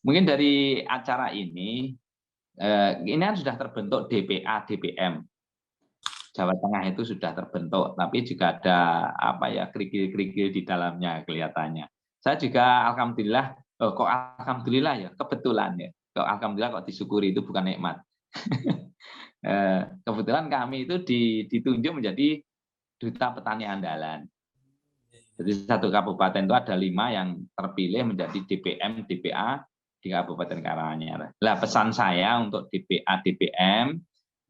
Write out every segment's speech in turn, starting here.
Mungkin dari acara ini kan sudah terbentuk DPA, DPM. Jawa Tengah itu sudah terbentuk, tapi juga ada kerikil-kerikil di dalamnya kelihatannya. Saya juga alhamdulillah, kok alhamdulillah ya, kebetulan ya. Kok alhamdulillah kok disyukuri itu bukan nikmat. Kebetulan kami itu ditunjuk menjadi duta petani andalan. Jadi satu kabupaten itu ada 5 yang terpilih menjadi DPM, DPA di Kabupaten Karanganyar. Nah, pesan saya untuk DPA, DPM,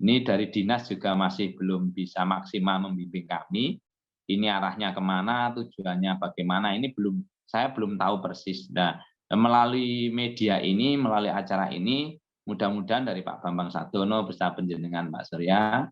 ini dari dinas juga masih belum bisa maksimal membimbing kami. Ini arahnya kemana, tujuannya bagaimana, ini saya belum tahu persis. Nah, melalui media ini, melalui acara ini, mudah-mudahan dari Pak Bambang Sadono bersama penjenengan Pak Surya,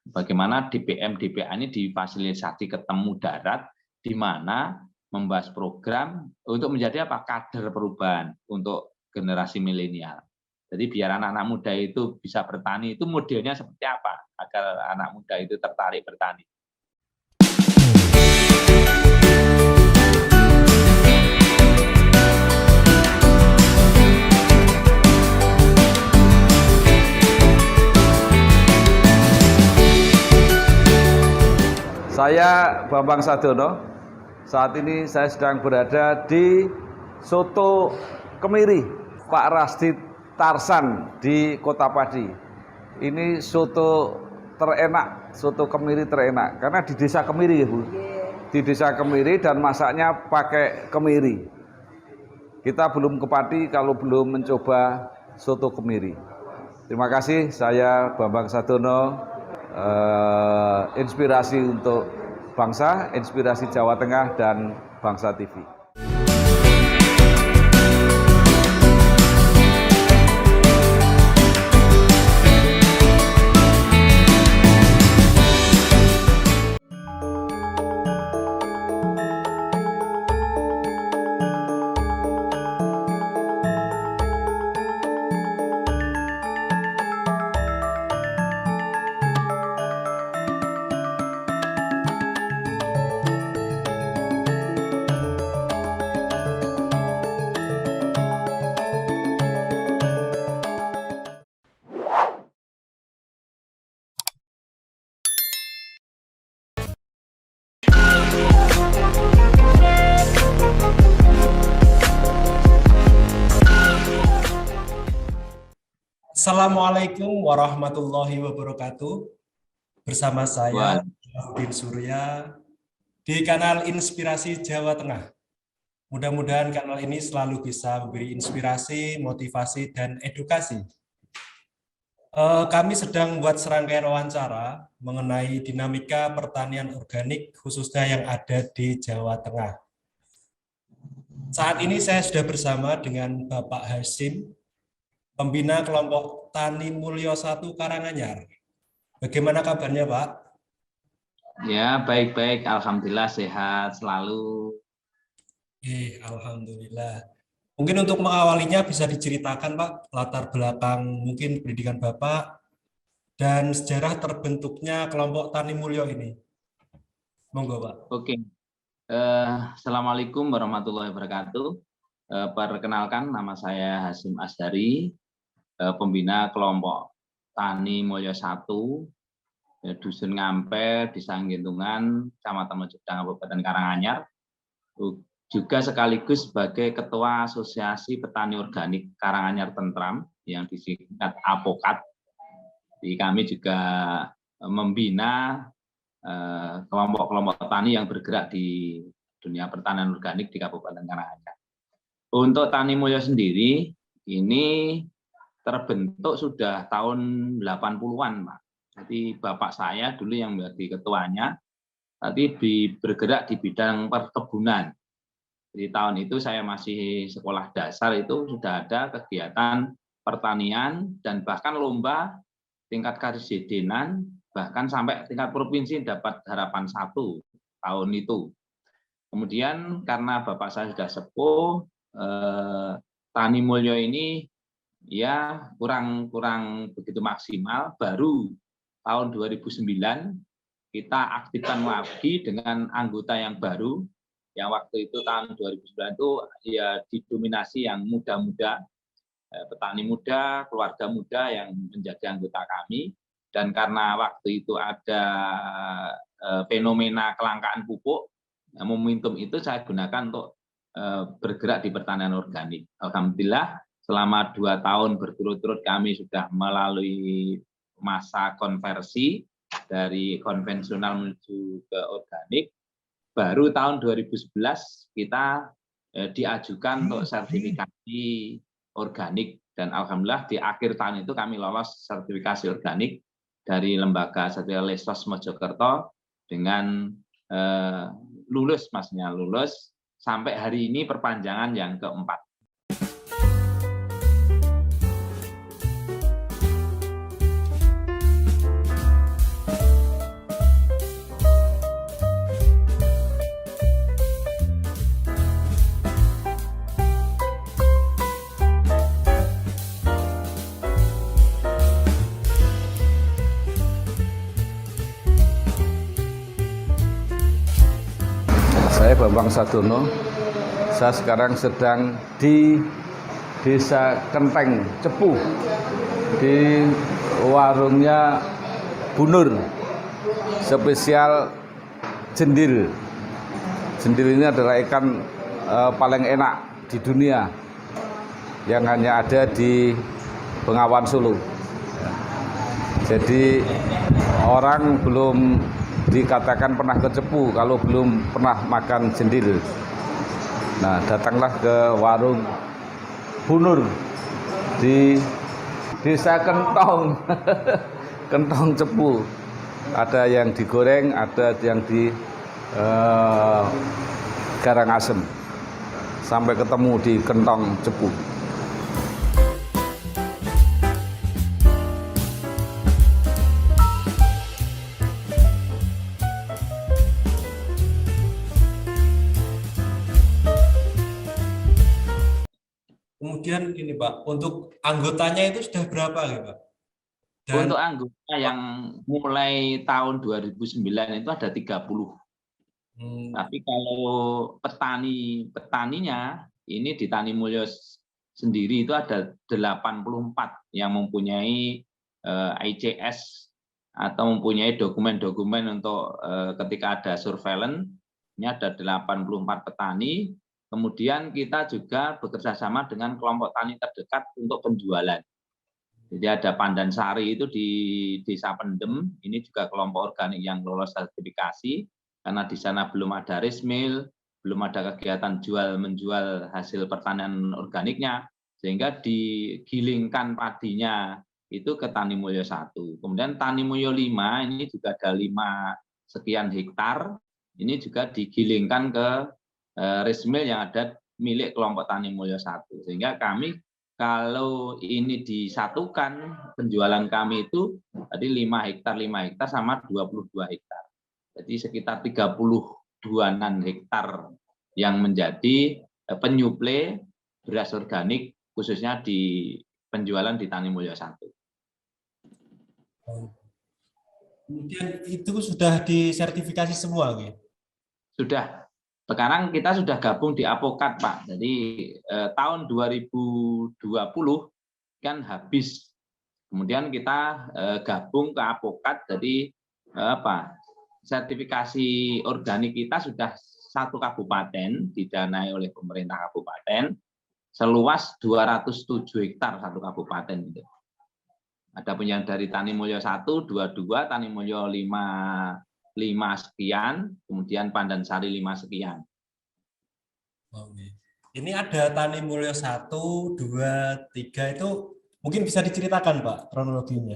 bagaimana DPM, DPA ini difasilitasi ketemu darat, di mana membahas program untuk menjadi kader perubahan untuk generasi milenial. Jadi biar anak-anak muda itu bisa bertani, itu modelnya seperti apa agar anak muda itu tertarik bertani. Saya Bambang Sadono. Saat ini saya sedang berada di Soto Kemiri, Pak Rasdi Tarsan di Kota Padi. Ini soto terenak, Soto Kemiri terenak. Karena di Desa Kemiri ya Bu. Di Desa Kemiri dan masaknya pakai kemiri. Kita belum ke Padi kalau belum mencoba Soto Kemiri. Terima kasih, saya Bambang Sadono. Inspirasi untuk bangsa, inspirasi Jawa Tengah dan Bangsa TV. Assalamualaikum warahmatullahi wabarakatuh. Bersama saya, Bin Surya, di kanal Inspirasi Jawa Tengah. Mudah-mudahan kanal ini selalu bisa memberi inspirasi, motivasi, dan edukasi. Kami sedang membuat serangkaian wawancara mengenai dinamika pertanian organik, khususnya yang ada di Jawa Tengah. Saat ini saya sudah bersama dengan Bapak Hasim, Pembina Kelompok Tani Mulyo 1 Karanganyar. Bagaimana kabarnya, Pak? Ya, baik-baik. Alhamdulillah sehat selalu. Alhamdulillah. Mungkin untuk mengawalinya bisa diceritakan, Pak, latar belakang mungkin pendidikan Bapak dan sejarah terbentuknya kelompok Tani Mulyo ini. Monggo, Pak. Oke. Assalamualaikum warahmatullahi wabarakatuh. Perkenalkan, nama saya Hasim Asdari, pembina kelompok Tani Mulyo 1, Dusun Ngampel, Desa Nggintungan, Kecamatan Mojodang, Kabupaten Karanganyar, juga sekaligus sebagai Ketua Asosiasi Petani Organik Karanganyar Tentram yang disingkat APOKAT. Jadi kami juga membina kelompok-kelompok petani yang bergerak di dunia pertanian organik di Kabupaten Karanganyar. Untuk Tani Mulyo sendiri, ini terbentuk sudah tahun 80-an, Pak. Jadi bapak saya dulu yang menjadi ketuanya, tapi bergerak di bidang perkebunan. Di tahun itu saya masih sekolah dasar, itu sudah ada kegiatan pertanian dan bahkan lomba tingkat karesidenan, bahkan sampai tingkat provinsi dapat harapan 1 tahun itu. Kemudian karena bapak saya sudah sepuh, Tani Mulyo ini ya kurang begitu maksimal. Baru tahun 2009 kita aktifkan lagi dengan anggota yang baru, yang waktu itu tahun 2009 itu ya didominasi yang muda-muda, petani muda, keluarga muda yang menjadi anggota kami. Dan karena waktu itu ada fenomena kelangkaan pupuk, momentum itu saya gunakan untuk bergerak di pertanian organik. Alhamdulillah selama 2 tahun berturut-turut kami sudah melalui masa konversi dari konvensional menuju ke organik. Baru tahun 2011 kita diajukan untuk sertifikasi organik, dan alhamdulillah di akhir tahun itu kami lolos sertifikasi organik dari lembaga sertifikasi Lesos Mojokerto dengan lulus, maksudnya lulus sampai hari ini perpanjangan yang keempat. Saya Bambang Sadono. Saya sekarang sedang di Desa Kenteng, Cepu, di warungnya Bunur, spesial jendil. Jendil ini adalah ikan paling enak di dunia, yang hanya ada di Bengawan Solo. Jadi orang belum dikatakan pernah ke Cepu kalau belum pernah makan jendil. Nah, datanglah ke warung Bunur di Desa Kentong, Kentong Cepu. Ada yang digoreng, ada yang di Karangasem. Sampai ketemu di Kentong Cepu. Kemudian ini Pak, untuk anggotanya itu sudah berapa ya Pak? Dan untuk anggota yang mulai tahun 2009 itu ada 30. Tapi kalau petaninya ini di Tani Mulyo sendiri itu ada 84 yang mempunyai ICS atau mempunyai dokumen-dokumen untuk ketika ada surveillance. Ini ada 84 petani. Kemudian kita juga bekerja sama dengan kelompok tani terdekat untuk penjualan. Jadi ada Pandansari itu di Desa Pendem, ini juga kelompok organik yang lolos sertifikasi, karena di sana belum ada rismil, belum ada kegiatan jual-menjual hasil pertanian organiknya, sehingga digilingkan padinya itu ke Tani Mulyo 1. Kemudian Tani Mulyo 5, ini juga ada 5 sekian hektar, ini juga digilingkan ke rismil yang ada milik kelompok Tani Mulyo 1. Sehingga kami kalau ini disatukan penjualan kami itu tadi 5 hektar sama 22 hektar. Jadi sekitar 32-an hektar yang menjadi penyuplai beras organik khususnya di penjualan di Tani Mulyo 1. kemudian itu sudah disertifikasi semua, gitu? Sudah. Sekarang kita sudah gabung di Apokat, Pak. Jadi tahun 2020 kan habis. Kemudian kita gabung ke Apokat. Jadi sertifikasi organik kita sudah 1 kabupaten didanai oleh pemerintah kabupaten seluas 207 hektar 1 kabupaten itu. Ada punya dari Tani Mulyo 1, 22, Tani Mulyo 5 sekian, kemudian Pandansari 5 sekian. Oke. Ini ada Tani Mulyo 1, 2, 3 itu mungkin bisa diceritakan Pak kronologinya.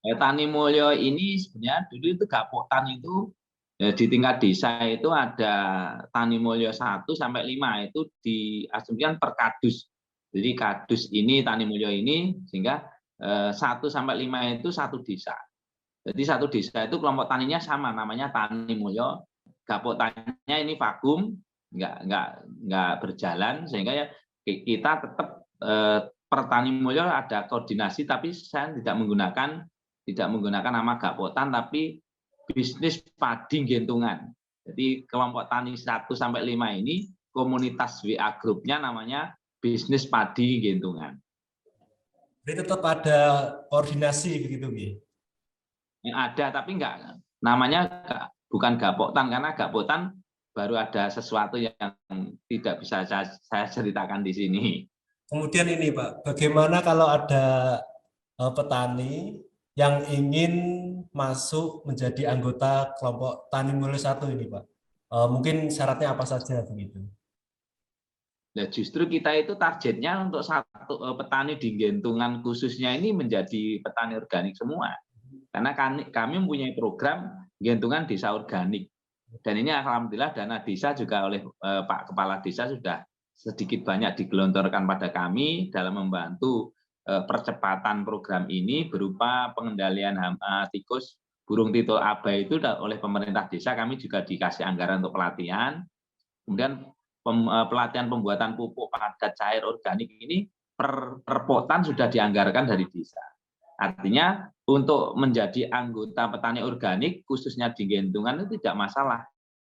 Tani Mulyo ini sebenarnya dulu itu Gapotan itu di tingkat desa itu ada Tani Mulyo 1 sampai 5 itu diasumsikan per kadus. Jadi kadus ini Tani Mulyo ini sehingga 1 sampai 5 itu 1 desa. Jadi 1 desa itu kelompok taninya sama, namanya Tani Mulyo. Gapotannya ini vakum, nggak berjalan, sehingga ya kita tetap per Tani Mulyo ada koordinasi, tapi saya tidak menggunakan nama Gapotan, tapi bisnis padi gentungan. Jadi kelompok tani 1 sampai 5 ini komunitas WA grupnya namanya bisnis padi Gentungan. Jadi tetap ada koordinasi begitu, Bi? Yang ada, tapi enggak, namanya bukan Gapoktan, karena Gapoktan baru ada sesuatu yang tidak bisa saya ceritakan di sini. Kemudian ini Pak, bagaimana kalau ada petani yang ingin masuk menjadi anggota kelompok Tani Mulyo 1 ini Pak? Mungkin syaratnya apa saja begitu? Nah, justru kita itu targetnya untuk satu petani di Gentungan khususnya ini menjadi petani organik semua. Karena kami mempunyai program Gentungan Desa Organik. Dan ini alhamdulillah dana desa juga oleh Pak Kepala Desa sudah sedikit banyak digelontorkan pada kami dalam membantu percepatan program ini berupa pengendalian hama tikus burung tito abai itu oleh pemerintah desa. Kami juga dikasih anggaran untuk pelatihan. Kemudian pelatihan pembuatan pupuk padat cair organik ini per potan sudah dianggarkan dari desa. Artinya untuk menjadi anggota petani organik khususnya di Gentungan itu tidak masalah.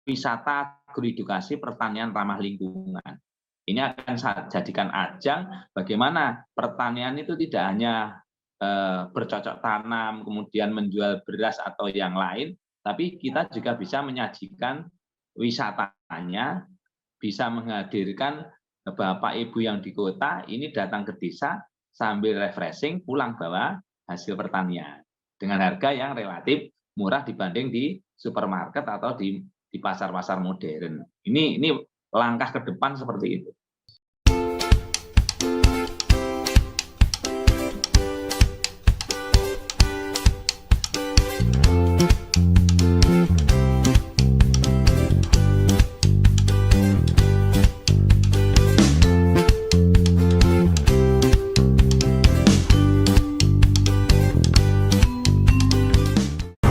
Wisata agroedukasi pertanian ramah lingkungan. Ini akan saya jadikan ajang bagaimana pertanian itu tidak hanya bercocok tanam, kemudian menjual beras atau yang lain, tapi kita juga bisa menyajikan wisatanya, bisa menghadirkan Bapak Ibu yang di kota ini datang ke desa sambil refreshing pulang bawa hasil pertanian dengan harga yang relatif murah dibanding di supermarket atau di pasar-pasar modern. Ini langkah ke depan seperti itu.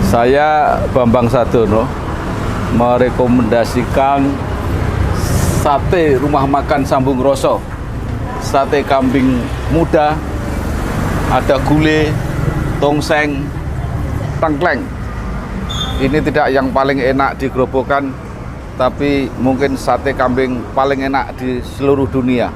Saya Bambang Sadono merekomendasikan sate rumah makan Sambung Roso, sate kambing muda, ada gulai, tongseng, tengkleng. Ini tidak yang paling enak di Grobogan, tapi mungkin sate kambing paling enak di seluruh dunia.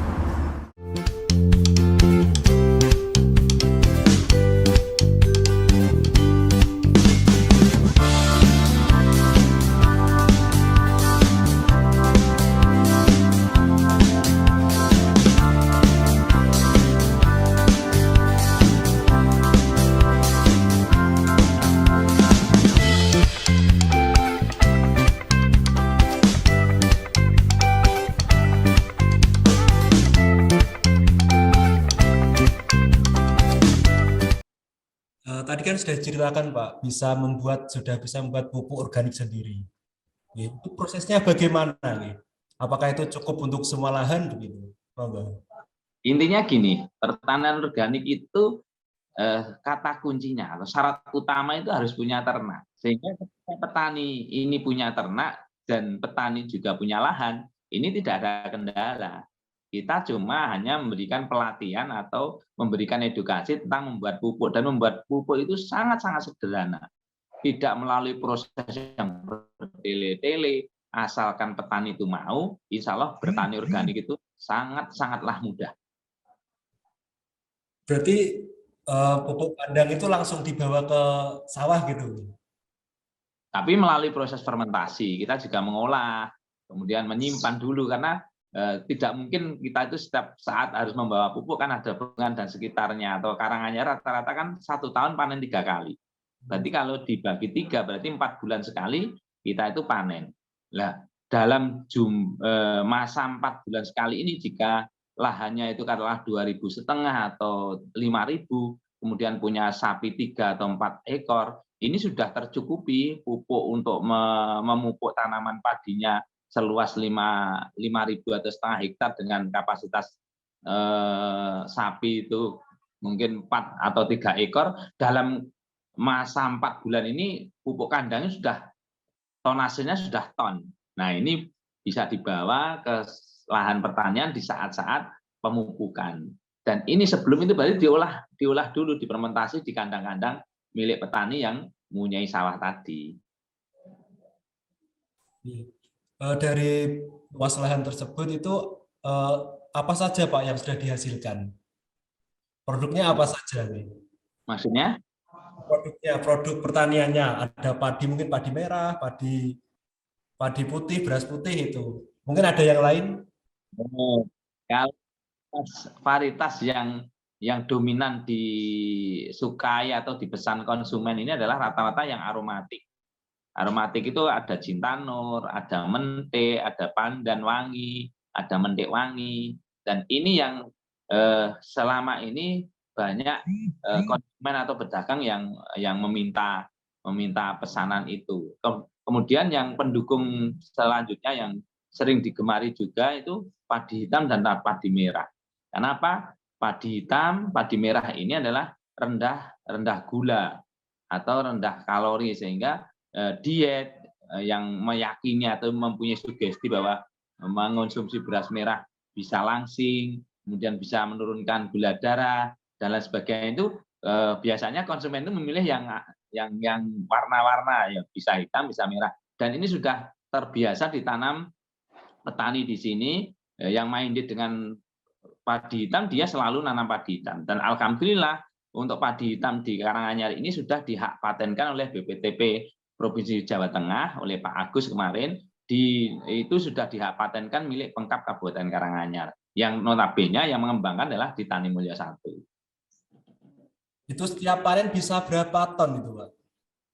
Tadi kan sudah diceritakan Pak, sudah bisa membuat pupuk organik sendiri. Itu prosesnya bagaimana? Apakah itu cukup untuk semua lahan begitu? Intinya gini, pertanian organik itu kata kuncinya atau syarat utama itu harus punya ternak. Sehingga ketika petani ini punya ternak dan petani juga punya lahan, ini tidak ada kendala. Kita cuma hanya memberikan pelatihan atau memberikan edukasi tentang membuat pupuk. Dan membuat pupuk itu sangat-sangat sederhana. Tidak melalui proses yang bertele-tele, asalkan petani itu mau, insya Allah bertani organik itu sangat-sangatlah mudah. Berarti pupuk kandang itu langsung dibawa ke sawah gitu? Tapi melalui proses fermentasi, kita juga mengolah, kemudian menyimpan dulu, karena tidak mungkin kita itu setiap saat harus membawa pupuk, kan ada Bengan dan sekitarnya atau Karanganyar rata-rata kan 1 tahun panen 3 kali. Berarti kalau dibagi 3 berarti 4 bulan sekali kita itu panen. Nah, dalam masa 4 bulan sekali ini jika lahannya itu katakanlah 2.500 atau 5.000, kemudian punya sapi 3 atau 4 ekor, ini sudah tercukupi pupuk untuk memupuk tanaman padinya seluas 5.000 atau setengah hektar dengan kapasitas sapi itu mungkin 4 atau 3 ekor. Dalam masa 4 bulan ini pupuk kandangnya sudah tonasenya sudah ton. Nah, ini bisa dibawa ke lahan pertanian di saat-saat pemupukan. Dan ini sebelum itu berarti diolah dulu, difermentasi di kandang-kandang milik petani yang mempunyai sawah tadi. Dari luas lahan tersebut itu apa saja Pak yang sudah dihasilkan? Produknya apa saja nih? Maksudnya? Produknya, produk pertaniannya ada padi, mungkin padi merah, padi putih, beras putih itu. Mungkin ada yang lain? Oh, kalau varietas yang dominan disukai atau dipesan konsumen ini adalah rata-rata yang aromatik. Aromatik itu ada Cintanur, ada Mente, ada Pandan Wangi, ada Mentik Wangi, dan ini yang selama ini banyak konsumen atau pedagang yang meminta pesanan itu. Kemudian yang pendukung selanjutnya yang sering digemari juga itu padi hitam dan padi merah. Kenapa? Padi hitam, padi merah ini adalah rendah gula atau rendah kalori, sehingga diet yang meyakini atau mempunyai sugesti bahwa mengonsumsi beras merah bisa langsing, kemudian bisa menurunkan gula darah dan lain sebagainya, itu biasanya konsumen itu memilih yang warna-warna, ya bisa hitam, bisa merah. Dan ini sudah terbiasa ditanam petani di sini yang minded dengan padi hitam, dia selalu nanam padi hitam. Dan alhamdulillah untuk padi hitam di Karanganyar ini sudah dihak patenkan oleh BPTP Provinsi Jawa Tengah oleh Pak Agus kemarin. Itu sudah dihak patenkan milik Pemkab Kabupaten Karanganyar. Yang notabene yang mengembangkan adalah di Tani Mulya 1. Itu setiap panen bisa berapa ton itu Pak?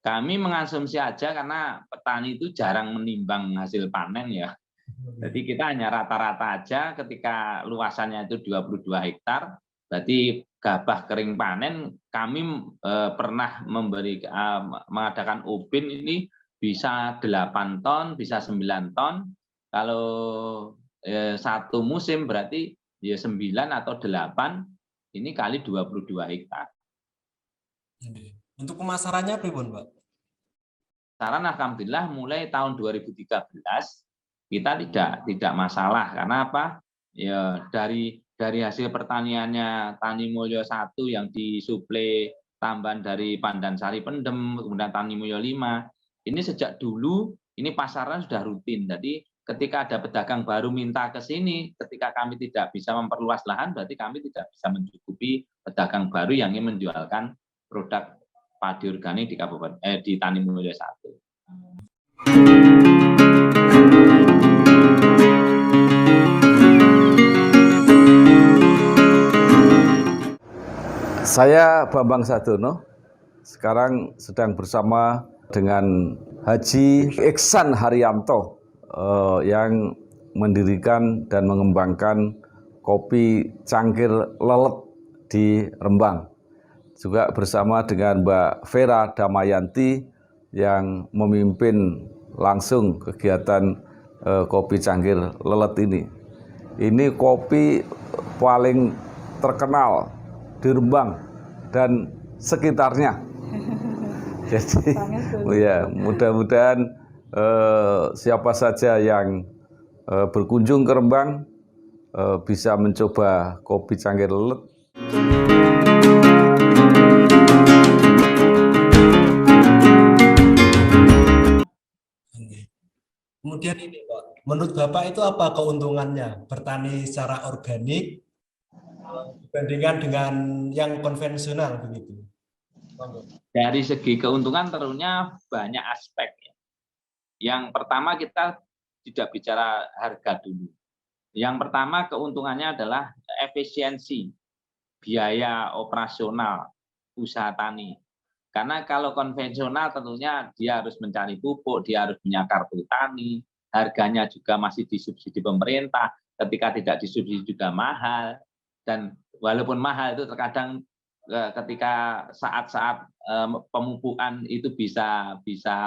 Kami mengasumsi aja karena petani itu jarang menimbang hasil panen ya. Jadi kita hanya rata-rata aja ketika luasannya itu 22 hektar, berarti gabah kering panen kami pernah mengadakan ubin ini bisa 8 ton, bisa 9 ton. Kalau satu musim berarti ya 9 atau 8, ini kali 22 hektar. Untuk pemasarannya pripun, Pak? Saran alhamdulillah mulai tahun 2013 kita tidak masalah, karena apa? Ya dari hasil pertaniannya Tani Mulya 1 yang disuplai tambahan dari Pandansari Pendem, kemudian Tani Mulya 5. Ini sejak dulu ini pasarnya sudah rutin. Jadi ketika ada pedagang baru minta ke sini, ketika kami tidak bisa memperluas lahan, berarti kami tidak bisa mencukupi pedagang baru yang ingin menjualkan produk padi organik di Tani Mulya 1. Saya Bambang Sadono, sekarang sedang bersama dengan Haji Iksan Haryanto yang mendirikan dan mengembangkan kopi cangkir lelet di Rembang. Juga bersama dengan Mbak Vera Damayanti yang memimpin langsung kegiatan kopi cangkir lelet ini. Ini kopi paling terkenal di Rembang dan sekitarnya. Jadi ya, mudah-mudahan siapa saja yang berkunjung ke Rembang bisa mencoba kopi cangkir lelet. Kemudian ini Pak, menurut Bapak itu apa keuntungannya bertani secara organik dibandingkan dengan yang konvensional begitu? Dari segi keuntungan tentunya banyak aspek. Yang pertama kita tidak bicara harga dulu. Yang pertama keuntungannya adalah efisiensi biaya operasional usaha tani. Karena kalau konvensional tentunya dia harus mencari pupuk, dia harus punya kartu tani, harganya juga masih disubsidi pemerintah, ketika tidak disubsidi juga mahal, dan walaupun mahal itu terkadang ketika saat-saat pemupukan itu bisa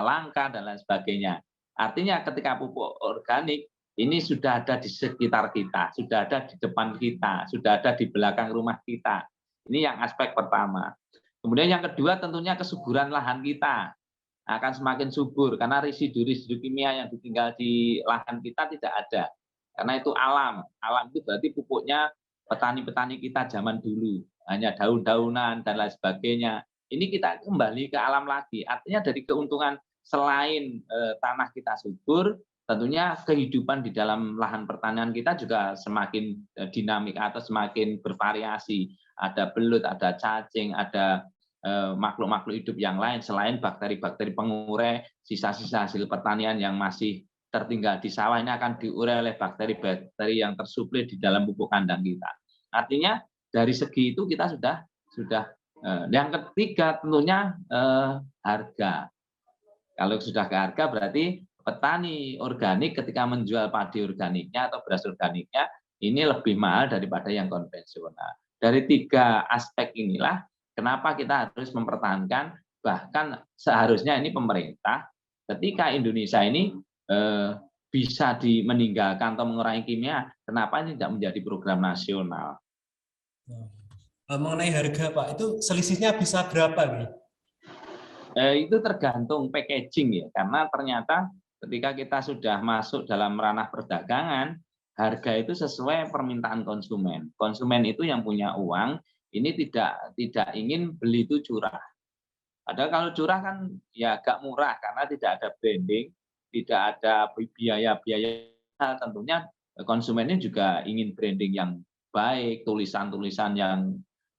langka dan lain sebagainya. Artinya ketika pupuk organik ini sudah ada di sekitar kita, sudah ada di depan kita, sudah ada di belakang rumah kita. Ini yang aspek pertama. Kemudian yang kedua tentunya kesuburan lahan kita akan semakin subur karena residu-residu kimia yang ditinggal di lahan kita tidak ada. Karena itu alam. Alam itu berarti pupuknya petani-petani kita zaman dulu. Hanya daun-daunan dan lain sebagainya. Ini kita kembali ke alam lagi. Artinya dari keuntungan selain tanah kita subur, tentunya kehidupan di dalam lahan pertanian kita juga semakin dinamik atau semakin bervariasi. Ada belut, ada cacing, ada makhluk-makhluk hidup yang lain selain bakteri-bakteri pengurai sisa-sisa hasil pertanian yang masih tertinggal di sawah ini akan diurai oleh bakteri-bakteri yang tersuplir di dalam pupuk kandang kita. Artinya dari segi itu kita sudah yang ketiga tentunya harga. Kalau sudah ke harga berarti petani organik ketika menjual padi organiknya atau beras organiknya ini lebih mahal daripada yang konvensional. Dari 3 aspek inilah kenapa kita harus mempertahankan, bahkan seharusnya ini pemerintah ketika Indonesia ini bisa meninggalkan atau mengurangi kimia, kenapa ini tidak menjadi program nasional? Mengenai harga Pak, itu selisihnya bisa berapa nih? Itu tergantung packaging ya, karena ternyata ketika kita sudah masuk dalam ranah perdagangan, harga itu sesuai permintaan konsumen. Konsumen itu yang punya uang, ini tidak ingin beli itu curah. Padahal kalau curah kan ya agak murah karena tidak ada branding, tidak ada biaya-biaya. Tentunya konsumennya juga ingin branding yang baik, tulisan-tulisan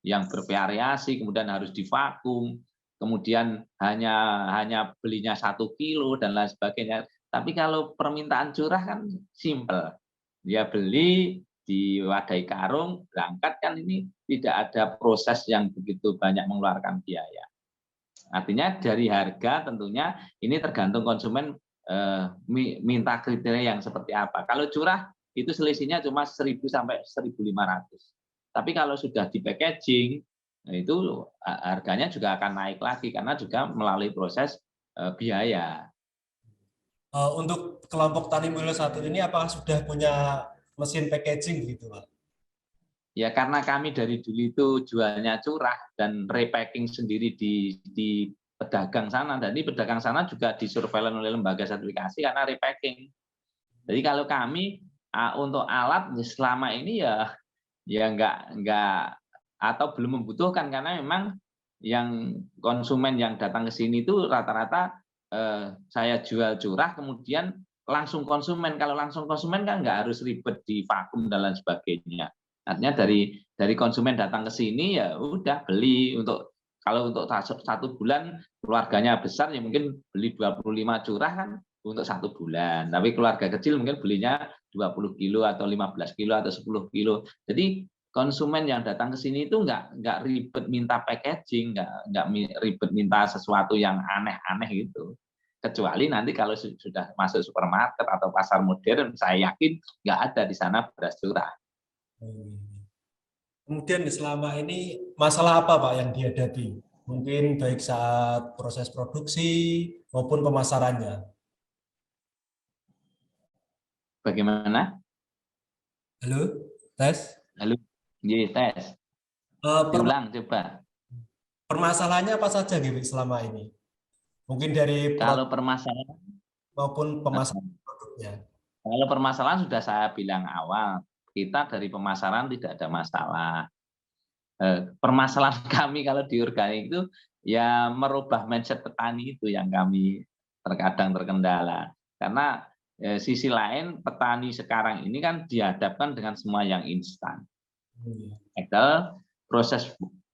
yang bervariasi, kemudian harus divakum, kemudian hanya belinya 1 kilo dan lain sebagainya. Tapi kalau permintaan curah kan simple, dia beli diwadahi karung, berangkat kan ini tidak ada proses yang begitu banyak mengeluarkan biaya. Artinya dari harga tentunya ini tergantung konsumen minta kriteria yang seperti apa. Kalau curah itu selisihnya cuma 1.000 sampai 1.500. Tapi kalau sudah di packaging itu harganya juga akan naik lagi karena juga melalui proses biaya. Untuk kelompok Tani Mulyo 1 ini apakah sudah punya mesin packaging gitu Pak? Ya karena kami dari dulu itu jualnya curah dan repacking sendiri di pedagang sana, dan ini pedagang sana juga disurveillance oleh lembaga sertifikasi karena repacking. Jadi kalau kami untuk alat selama ini ya enggak atau belum membutuhkan, karena memang yang konsumen yang datang ke sini itu rata-rata saya jual curah kemudian langsung konsumen. Kalau langsung konsumen kan nggak harus ribet di vakum dan lain sebagainya. Artinya dari konsumen datang ke sini ya udah beli kalau untuk 1 bulan keluarganya besar ya mungkin beli 25 curah kan untuk 1 bulan. Tapi keluarga kecil mungkin belinya 20 kilo atau 15 kilo atau 10 kilo. Jadi konsumen yang datang ke sini itu nggak ribet minta packaging, nggak ribet minta sesuatu yang aneh-aneh gitu. Kecuali nanti kalau sudah masuk supermarket atau pasar modern, saya yakin nggak ada di sana beras curah. Kemudian selama ini masalah apa Pak yang dihadapi? Mungkin baik saat proses produksi maupun pemasarannya. Bagaimana? Halo, tes. Halo, tes. Diulang coba. Permasalahannya apa saja gitu selama ini? Mungkin dari kalau permasalahan maupun pemasaran produknya. Kalau permasalahan sudah saya bilang awal, kita dari pemasaran tidak ada masalah. Permasalahan kami kalau di organik itu ya merubah mindset petani itu yang kami terkadang terkendala. Karena sisi lain petani sekarang ini kan dihadapkan dengan semua yang instan. Padahal proses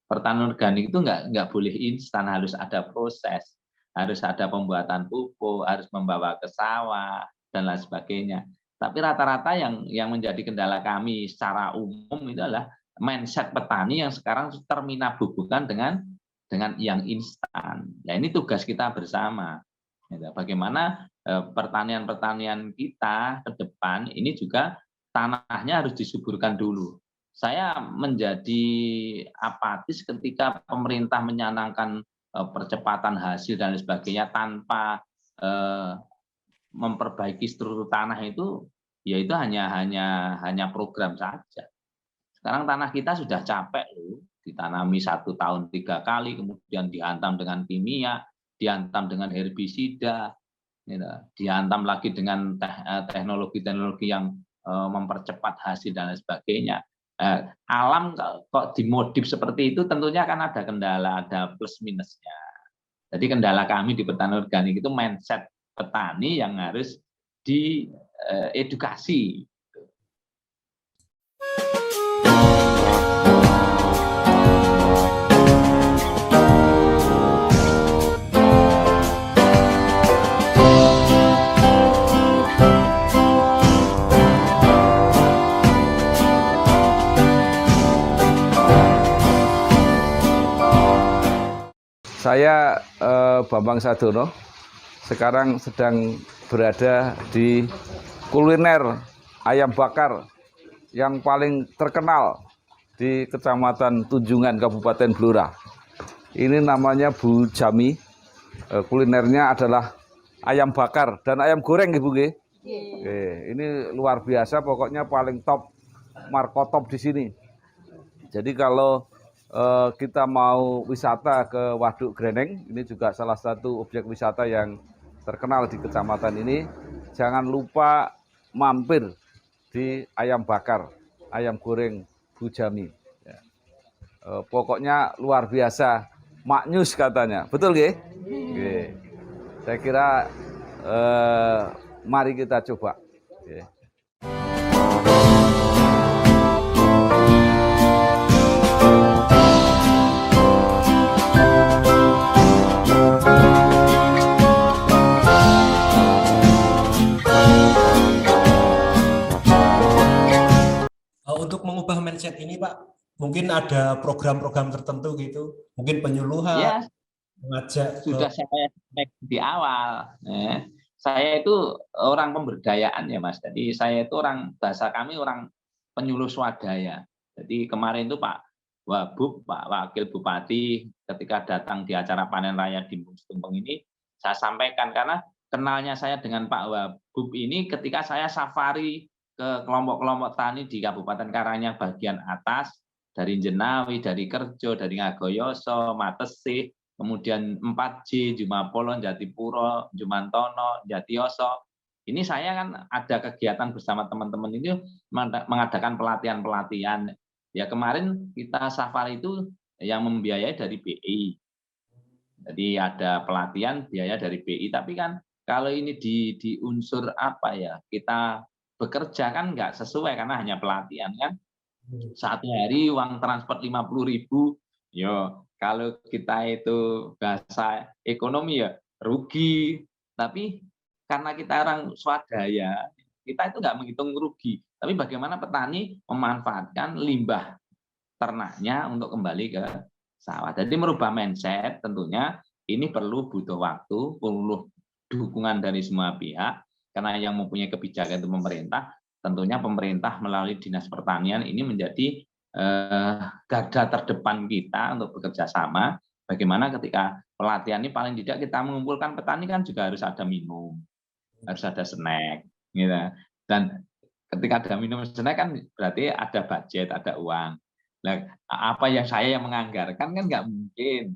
pertanian organik itu nggak boleh instan, harus ada proses, harus ada pembuatan pupuk, harus membawa ke sawah dan lain sebagainya. Tapi rata-rata yang menjadi kendala kami secara umum itu adalah mindset petani yang sekarang terminabubukan dengan yang instan. Ya ini tugas kita bersama. Bagaimana pertanian kita ke depan ini juga tanahnya harus disuburkan dulu. Saya menjadi apatis ketika pemerintah menyanangkan percepatan hasil dan sebagainya tanpa memperbaiki struktur tanah itu, yaitu hanya program saja. Sekarang tanah kita sudah capek loh, ditanami 1 tahun 3 kali, kemudian dihantam dengan kimia, dihantam dengan herbisida, dihantam lagi dengan teknologi-teknologi yang mempercepat hasil dan lain sebagainya. Alam kok dimodif seperti itu tentunya akan ada kendala, ada plus minusnya. Jadi kendala kami di pertanian organik itu mindset petani yang harus diedukasi. Saya Bambang Sadono, sekarang sedang berada di kuliner ayam bakar yang paling terkenal di Kecamatan Tunjungan, Kabupaten Blora. Ini namanya Bu Jami. Kulinernya adalah ayam bakar dan ayam goreng, Ibu. Ini luar biasa, pokoknya paling top, markotop di sini. Jadi kalau kita mau wisata ke Waduk Greneng, ini juga salah satu objek wisata yang terkenal di kecamatan ini. Jangan lupa mampir di ayam bakar, ayam goreng Bu Jami. Pokoknya luar biasa, maknyus katanya, betul nggih? Saya kira mari kita coba. Untuk mengubah mindset ini, Pak, mungkin ada program-program tertentu gitu, mungkin penyuluhan, Ya, mengajak. sudah saya di awal. Saya itu orang pemberdayaan ya, Mas. Jadi saya itu bahasa kami orang penyuluh swadaya. Jadi kemarin itu Pak Wabub, Pak Wakil Bupati, ketika datang di acara panen raya di Tumpeng ini, saya sampaikan karena kenalnya saya dengan Pak Wabub ini ketika saya safari ke kelompok-kelompok tani di Kabupaten Karanganyar bagian atas, dari Jenawi, dari Kerjo, dari Ngagoyoso, Matesih, kemudian 4J, Jumapolo, Jatipuro, Jumantono, Jatioso. Ini saya kan ada kegiatan bersama teman-teman ini mengadakan pelatihan-pelatihan. Ya kemarin kita safari itu yang membiayai dari BI. Jadi ada pelatihan biaya dari BI, tapi kan kalau ini di unsur apa ya, kita bekerja kan nggak sesuai karena hanya pelatihan kan. Satu hari uang transport 50.000, yo kalau kita itu bahasa ekonomi ya rugi. Tapi karena kita orang swadaya, kita itu nggak menghitung rugi. Tapi bagaimana petani memanfaatkan limbah ternaknya untuk kembali ke sawah. Jadi merubah mindset tentunya ini butuh waktu, perlu dukungan dari semua pihak. Karena yang mempunyai kebijakan itu pemerintah, tentunya pemerintah melalui Dinas Pertanian ini menjadi garda terdepan kita untuk bekerja sama. Bagaimana ketika pelatihan ini paling tidak kita mengumpulkan petani kan juga harus ada minum, harus ada snack, gitu. Dan ketika ada minum snack kan berarti ada budget, ada uang. Nah, apa yang saya yang menganggarkan kan nggak mungkin.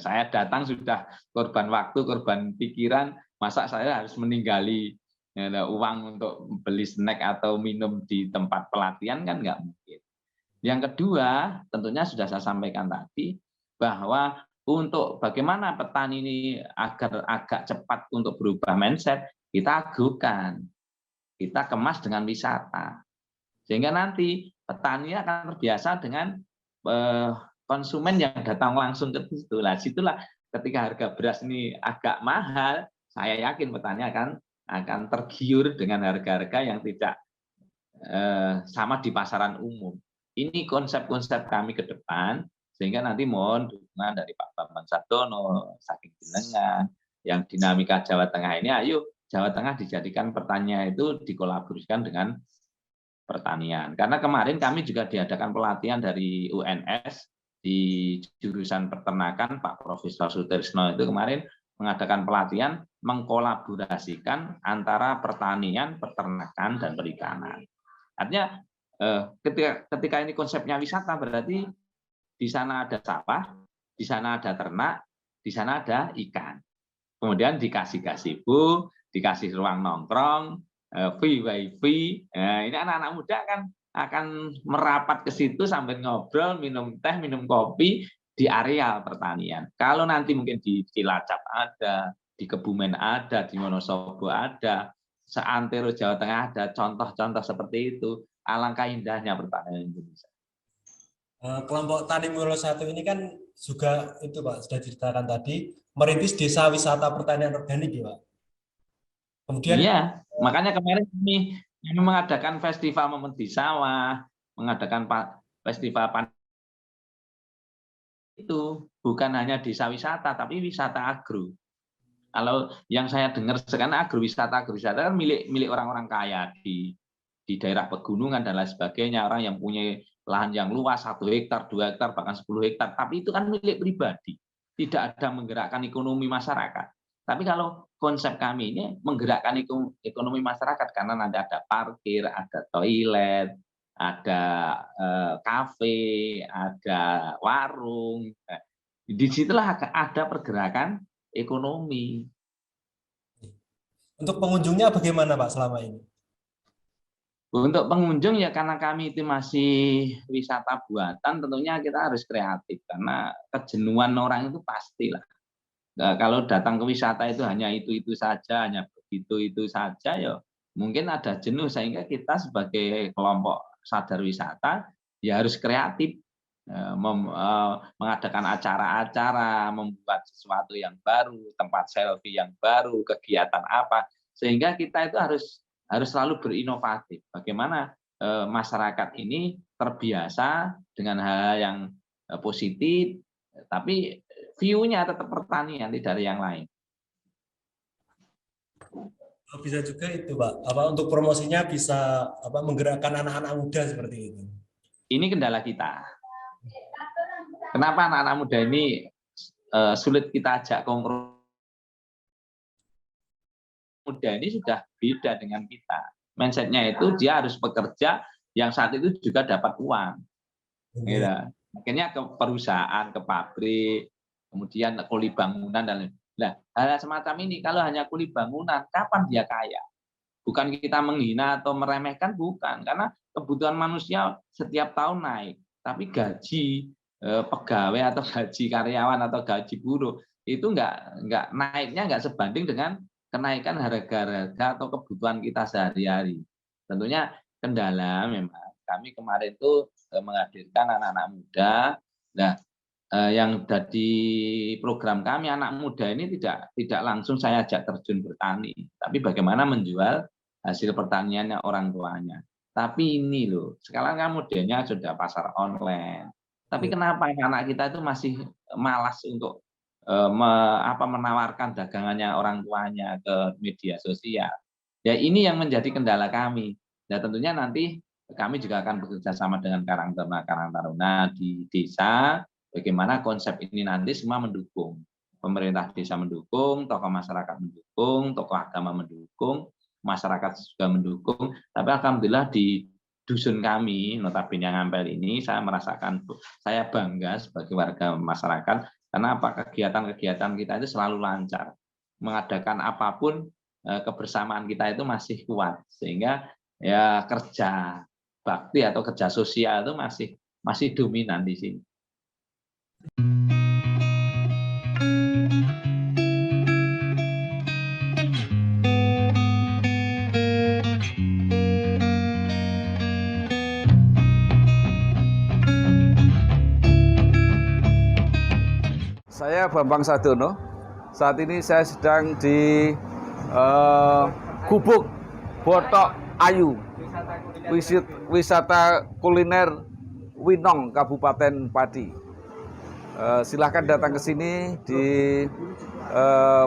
Saya datang sudah korban waktu, korban pikiran, masa saya harus meninggali uang untuk beli snack atau minum di tempat pelatihan kan nggak mungkin. Yang kedua, tentunya sudah saya sampaikan tadi, bahwa untuk bagaimana petani ini agar agak cepat untuk berubah mindset, kita agukan, kita kemas dengan wisata. Sehingga nanti petani akan terbiasa dengan konsumen yang datang langsung ke situ. Nah, situlah ketika harga beras ini agak mahal, saya yakin petani akan tergiur dengan harga-harga yang tidak sama di pasaran umum. Ini konsep-konsep kami ke depan, sehingga nanti mohon dukungan dari Pak Bambang Sadono, saking jenengan, yang dinamika Jawa Tengah ini, ayo Jawa Tengah dijadikan pertanian itu dikolaborasikan dengan pertanian. Karena kemarin kami juga diadakan pelatihan dari UNS di jurusan peternakan, Pak Profesor Sutrisno itu kemarin mengadakan pelatihan mengkolaborasikan antara pertanian, peternakan, dan perikanan. Artinya ketika ini konsepnya wisata berarti di sana ada sawah, di sana ada ternak, di sana ada ikan. Kemudian dikasih gazebo, dikasih ruang nongkrong, free wifi. Nah, ini anak-anak muda kan akan merapat ke situ sambil ngobrol, minum teh, minum kopi di areal pertanian. Kalau nanti mungkin di Cilacap ada, di Kebumen ada, di Wonosobo ada, seantero Jawa Tengah ada contoh-contoh seperti itu, alangkah indahnya pertanian Indonesia. Kelompok Tani Mulyo 1 ini kan juga itu Pak, sudah diceritakan tadi, merintis desa wisata pertanian organik ya Pak. Kemudian Iya, makanya kemarin kami mengadakan festival Memedi Sawah, mengadakan festival itu bukan hanya desa wisata, tapi wisata agro. Kalau yang saya dengar sekarang agrowisata kan milik orang-orang kaya di daerah pegunungan dan lain sebagainya, orang yang punya lahan yang luas 1 hektar, 2 hektar, bahkan 10 hektar, tapi itu kan milik pribadi, tidak ada menggerakkan ekonomi masyarakat. Tapi kalau konsep kami ini menggerakkan ekonomi masyarakat karena nanti ada parkir, ada toilet, ada kafe, ada warung. Nah, disitulah ada pergerakan ekonomi. untuk pengunjungnya bagaimana Pak selama ini? Untuk pengunjung ya karena kami itu masih wisata buatan, tentunya kita harus kreatif karena kejenuhan orang itu pastilah. Nah, kalau datang ke wisata itu hanya itu saja, hanya begitu itu saja, ya mungkin ada jenuh sehingga kita sebagai kelompok sadar wisata ya harus kreatif, mengadakan acara-acara, membuat sesuatu yang baru, tempat selfie yang baru, kegiatan apa, sehingga kita itu harus selalu berinovatif. Bagaimana masyarakat ini terbiasa dengan hal yang positif, tapi view-nya tetap pertanian, tidak ada yang lain. Bisa juga itu Pak, untuk promosinya bisa menggerakkan anak-anak muda seperti itu. Ini kendala kita. Kenapa anak-anak muda ini sulit kita ajak kompromi? Muda ini sudah beda dengan kita. Mindset-nya itu dia harus bekerja yang saat itu juga dapat uang. Gitu. Akhirnya ke perusahaan, ke pabrik, kemudian kuli bangunan dan lain. Nah, hal semacam ini kalau hanya kuli bangunan, kapan dia kaya? Bukan kita menghina atau meremehkan, bukan, karena kebutuhan manusia setiap tahun naik, tapi gaji pegawai atau gaji karyawan atau gaji buruh itu nggak naiknya nggak sebanding dengan kenaikan harga-harga atau kebutuhan kita sehari-hari. Tentunya kendala memang kami kemarin itu menghadirkan anak-anak muda. Nah, yang dari program kami anak muda ini tidak langsung saya ajak terjun bertani, tapi bagaimana menjual hasil pertaniannya orang tuanya. Tapi ini loh, sekarang kan modelnya sudah pasar online. Tapi kenapa anak kita itu masih malas untuk menawarkan dagangannya orang tuanya ke media sosial? Ya ini yang menjadi kendala kami. Dan tentunya nanti kami juga akan bekerja sama dengan Karang Taruna di desa. Bagaimana konsep ini nanti semua mendukung. Pemerintah desa mendukung, tokoh masyarakat mendukung, tokoh agama mendukung, masyarakat juga mendukung. Tapi alhamdulillah di dusun kami, notabene Ngampel ini, saya merasakan, saya bangga sebagai warga masyarakat, karena apa, kegiatan-kegiatan kita itu selalu lancar. Mengadakan apapun, kebersamaan kita itu masih kuat. Sehingga ya kerja bakti atau kerja sosial itu masih dominan di sini. Saya Bambang Sadono. Saat ini saya sedang di Gubuk Botok Ayu, wisata kuliner Winong, Kabupaten Pati. Silahkan datang ke sini di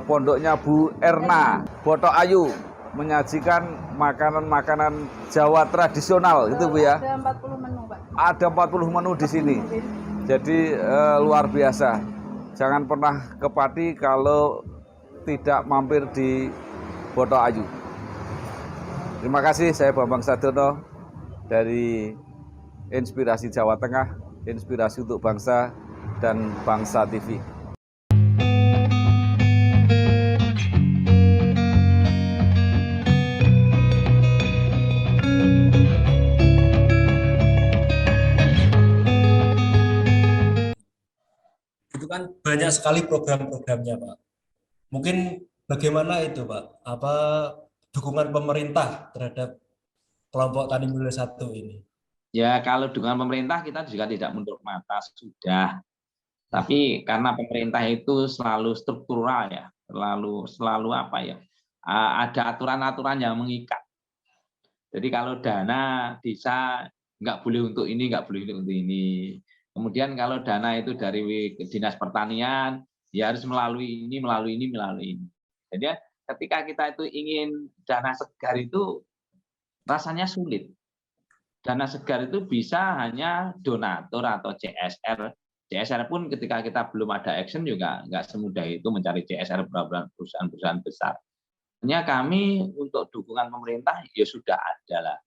pondoknya Bu Erna, Botok Ayu, menyajikan makanan-makanan Jawa tradisional, gitu Bu ya. Ada 40 menu, Pak. Ada 40 menu di sini. Jadi luar biasa. Jangan pernah ke Pati kalau tidak mampir di Botok Ayu. Terima kasih, saya Bambang Sadono dari Inspirasi Jawa Tengah, Inspirasi untuk Bangsa dan Bangsa TV. Itu kan banyak sekali program-programnya Pak. Mungkin bagaimana itu Pak? dukungan pemerintah terhadap kelompok Tani Mulyo 1 ini? Ya, kalau dukungan pemerintah kita juga tidak menutup mata, sudah. Tapi karena pemerintah itu selalu struktural ya, selalu apa ya, ada aturan-aturan yang mengikat. Jadi kalau dana desa nggak boleh untuk ini, nggak boleh untuk ini. Kemudian kalau dana itu dari Dinas Pertanian, ya harus melalui ini, melalui ini, melalui ini. Jadi ya, ketika kita itu ingin dana segar itu rasanya sulit. Dana segar itu bisa hanya donatur atau CSR. CSR pun ketika kita belum ada action juga nggak semudah itu mencari CSR perusahaan-perusahaan besar. Hanya kami untuk dukungan pemerintah ya sudah ada lah.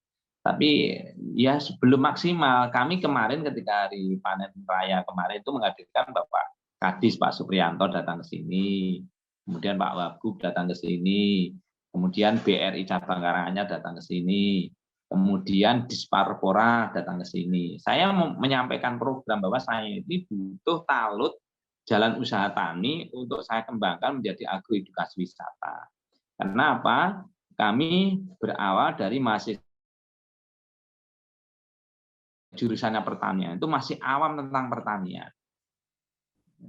Tapi ya sebelum maksimal, kami kemarin ketika hari panen raya kemarin itu menghadirkan Bapak Kadis Pak Supriyanto datang ke sini, kemudian Pak Wagub datang ke sini, kemudian BRI cabang Karanganyar datang ke sini, kemudian Disparpora datang ke sini. Saya menyampaikan program bahwa saya ini butuh talut jalan usaha tani untuk saya kembangkan menjadi agroedukasi wisata. Karena apa? Kami berawal dari mahasiswa jurusannya pertanian, itu masih awam tentang pertanian.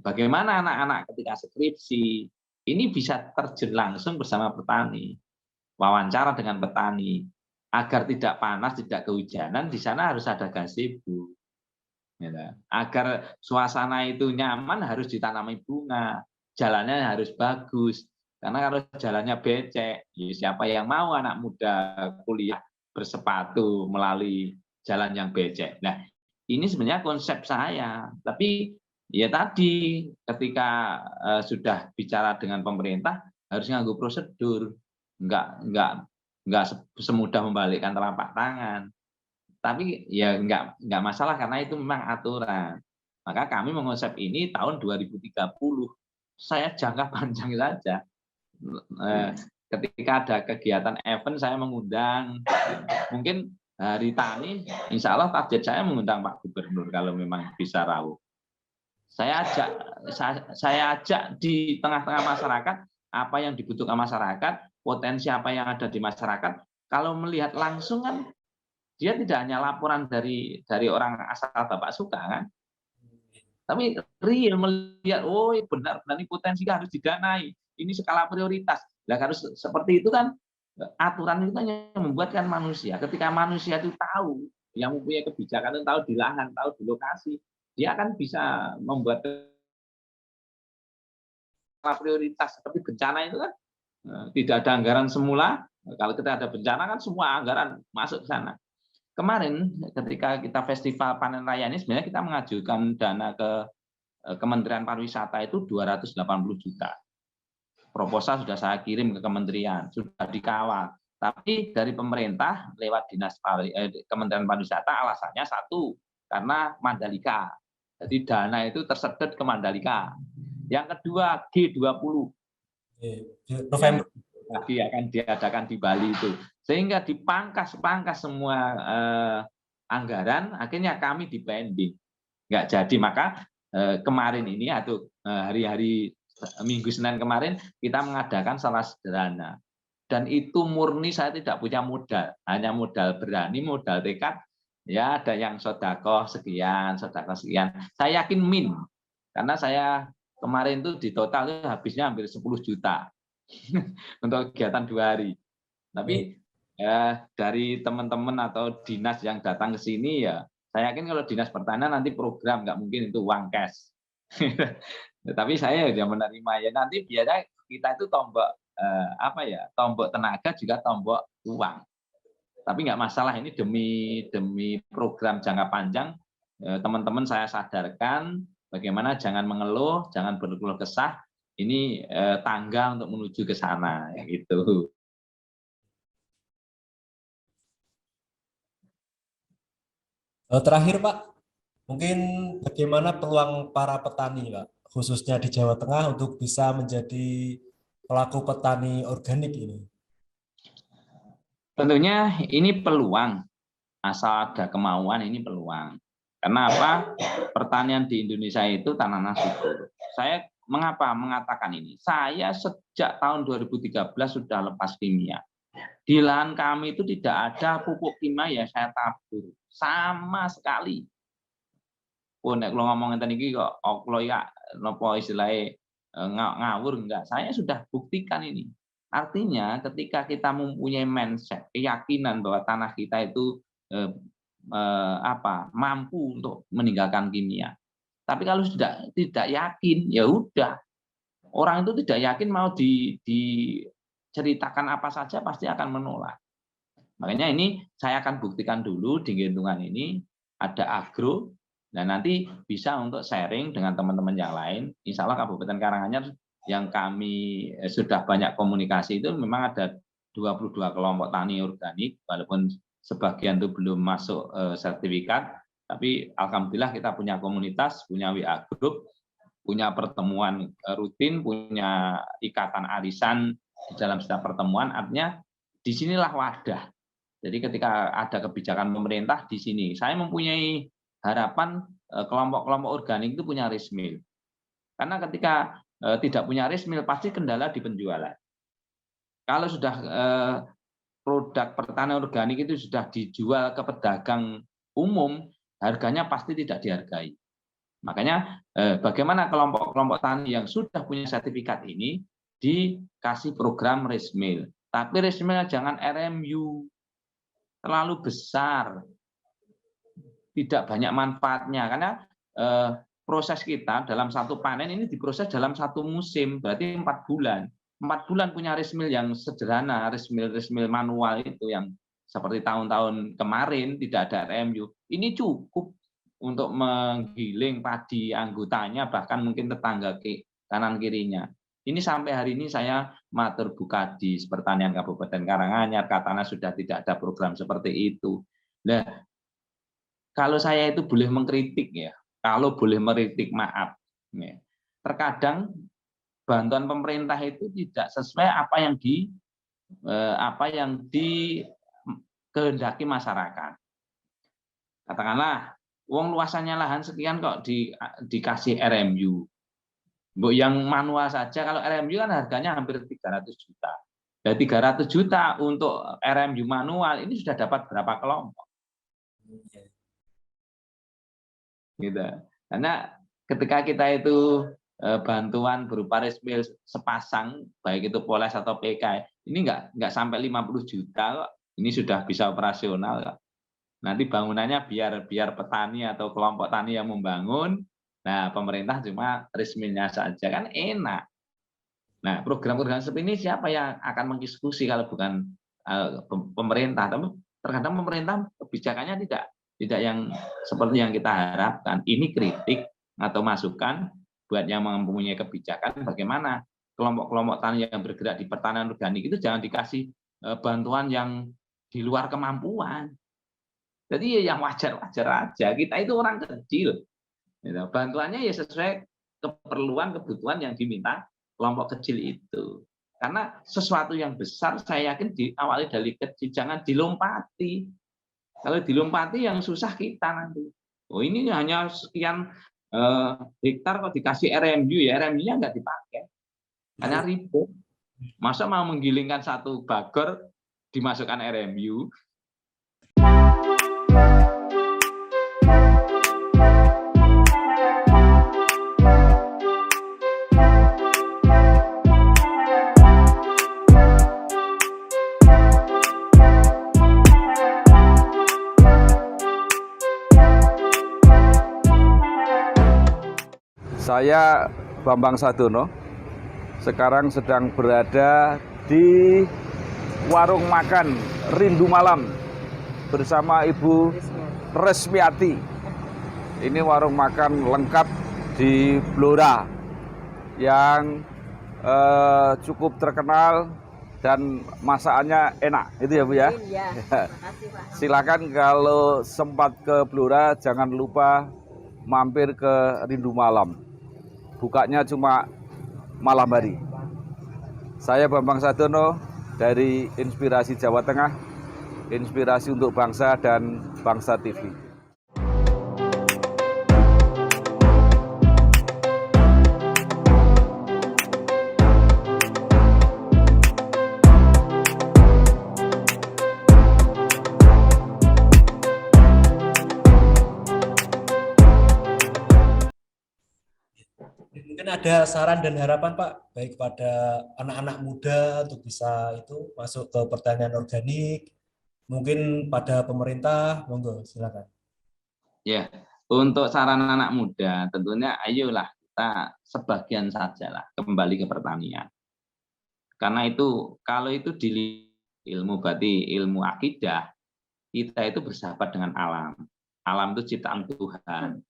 Bagaimana anak-anak ketika skripsi, ini bisa terjun langsung bersama petani, wawancara dengan petani, agar tidak panas, tidak kehujanan, di sana harus ada gazebo. Agar suasana itu nyaman harus ditanami bunga, jalannya harus bagus. Karena kalau jalannya becek, siapa yang mau anak muda kuliah bersepatu melalui jalan yang becek. Nah, ini sebenarnya konsep saya. Tapi ya tadi ketika sudah bicara dengan pemerintah harus nganggo prosedur, enggak semudah membalikkan telapak tangan. Tapi ya enggak masalah karena itu memang aturan. Maka kami mengonsep ini tahun 2030. Saya jangka panjang saja. Ketika ada kegiatan event saya mengundang, mungkin Hari Tani, insya Allah target saya mengundang Pak Gubernur kalau memang bisa rawuh. Saya ajak di tengah-tengah masyarakat apa yang dibutuhkan masyarakat, potensi apa yang ada di masyarakat. Kalau melihat langsung kan dia tidak hanya laporan dari orang asal Bapak suka kan, tapi real melihat, oh benar-benar ini potensi harus didanai, ini skala prioritas. Nah harus seperti itu kan. Aturan itu hanya membuatkan manusia. Ketika manusia itu tahu, yang mempunyai kebijakan itu tahu di lahan, tahu di lokasi, dia akan bisa membuat prioritas. Seperti bencana itu kan tidak ada anggaran semula. Kalau kita ada bencana kan semua anggaran masuk ke sana. Kemarin ketika kita festival panen raya ini sebenarnya kita mengajukan dana ke Kementerian Pariwisata itu 280 juta. Proposal sudah saya kirim ke kementerian, sudah dikawal. Tapi dari pemerintah lewat Kementerian Pariwisata alasannya satu, karena Mandalika. Jadi dana itu tersedot ke Mandalika. Yang kedua G20. November. Lagi akan diadakan di Bali itu. Sehingga dipangkas semua anggaran, akhirnya kami dipending. Nggak jadi, maka kemarin ini atau hari-hari Minggu Senin kemarin kita mengadakan salah sederhana, dan itu murni saya tidak punya modal, hanya modal berani, modal tekad. Ya ada yang sodako sekian. Saya yakin min, karena saya kemarin itu di total itu habisnya hampir 10 juta untuk kegiatan 2 hari. Tapi dari teman-teman atau dinas yang datang ke sini ya, saya yakin kalau dinas pertanian nanti program nggak mungkin itu uang cash. Tapi saya sudah menerima ya, nanti biarnya kita itu tombok tombok tenaga juga tombok uang. Tapi nggak masalah, ini demi program jangka panjang. Teman-teman saya sadarkan bagaimana jangan mengeluh, jangan berkeluh kesah. Ini tangga untuk menuju ke sana gitu. Terakhir Pak, mungkin bagaimana peluang para petani Pak, khususnya di Jawa Tengah untuk bisa menjadi pelaku petani organik ini? Tentunya ini peluang, asal ada kemauan ini peluang. Karena apa? Pertanian di Indonesia itu tanah subur. Saya mengapa mengatakan ini? Saya sejak tahun 2013 sudah lepas kimia. Di lahan kami itu tidak ada pupuk kimia yang saya tabur sama sekali. Pun kalau ngomongin tadi kok oklo ya nopo istilahnya ngawur enggak. Saya sudah buktikan ini. Artinya ketika kita mempunyai mindset, keyakinan bahwa tanah kita itu mampu untuk meninggalkan kimia. Tapi kalau sudah tidak yakin, ya udah. Orang itu tidak yakin mau diceritakan apa saja pasti akan menolak. Makanya ini saya akan buktikan dulu di Gendungan ini ada agro, dan nanti bisa untuk sharing dengan teman-teman yang lain. Insya Allah Kabupaten Karanganyar yang kami sudah banyak komunikasi itu memang ada 22 kelompok tani organik, walaupun sebagian itu belum masuk sertifikat, tapi alhamdulillah kita punya komunitas, punya WA group, punya pertemuan rutin, punya ikatan arisan di dalam setiap pertemuan. Artinya disinilah wadah. Jadi ketika ada kebijakan pemerintah di sini, saya mempunyai harapan kelompok-kelompok organik itu punya rismil. Karena ketika tidak punya rismil pasti kendala di penjualan. Kalau sudah produk pertanian organik itu sudah dijual ke pedagang umum, harganya pasti tidak dihargai. Makanya bagaimana kelompok-kelompok tani yang sudah punya sertifikat ini dikasih program rismil. Tapi rismilnya jangan RMU, terlalu besar, tidak banyak manfaatnya. Karena proses kita dalam satu panen ini diproses dalam satu musim, berarti 4 bulan. 4 bulan punya rismil yang sederhana, rismil manual itu yang seperti tahun-tahun kemarin tidak ada RMU. Ini cukup untuk menggiling padi anggotanya, bahkan mungkin tetangga kanan kirinya. Ini sampai hari ini saya matur Bukadis Pertanian Kabupaten Karanganyar, katanya sudah tidak ada program seperti itu. Nah, kalau saya itu boleh mengkritik ya, kalau boleh mengkritik maaf. Ya. Terkadang bantuan pemerintah itu tidak sesuai apa yang dikehendaki masyarakat. Katakanlah, uang luasannya lahan sekian kok dikasih RMU. Yang manual saja, kalau RMU kan harganya hampir 300 juta. Dan 300 juta untuk RMU manual ini sudah dapat berapa kelompok? Gitu. Karena ketika kita itu bantuan berupa rismil sepasang, baik itu Poles atau PK, ini nggak sampai 50 juta kok. Ini sudah bisa operasional kok. Nanti bangunannya biar petani atau kelompok tani yang membangun. Nah, pemerintah cuma rismilnya saja, kan enak. Nah, program-program seperti ini siapa yang akan mengeksekusi kalau bukan pemerintah? Tapi terkadang pemerintah kebijakannya tidak yang seperti yang kita harapkan. Ini kritik atau masukan buat yang mempunyai kebijakan bagaimana kelompok-kelompok tani yang bergerak di pertanian organik itu jangan dikasih bantuan yang di luar kemampuan. Jadi yang wajar-wajar aja. Kita itu orang kecil. Bantuannya ya sesuai kebutuhan yang diminta kelompok kecil itu. Karena sesuatu yang besar saya yakin diawali dari kecil, jangan dilompati. Kalau dilompati yang susah kita nanti. Oh ini hanya sekian hektar kok dikasih RMU, ya RMU-nya nggak dipakai. Hanya ribet. Masa mau menggilingkan satu bagor dimasukkan RMU? Saya Bambang Sadono, sekarang sedang berada di warung makan Rindu Malam bersama Ibu Resmiati. Ini warung makan lengkap di Blora yang cukup terkenal dan masakannya enak, itu ya Bu ya? Iya, makasih Pak. Silakan kalau sempat ke Blora jangan lupa mampir ke Rindu Malam. Bukanya cuma malam hari. Saya Bambang Sadono dari Inspirasi Jawa Tengah, Inspirasi untuk Bangsa dan Bangsa TV. Mungkin ada saran dan harapan Pak, baik pada anak-anak muda untuk bisa itu masuk ke pertanian organik, mungkin pada pemerintah, monggo silakan. Ya, untuk saran anak muda, tentunya ayolah kita sebagian sajalah kembali ke pertanian. Karena itu, kalau itu di ilmu berarti ilmu akidah, kita itu bersahabat dengan alam. Alam itu ciptaan Tuhan,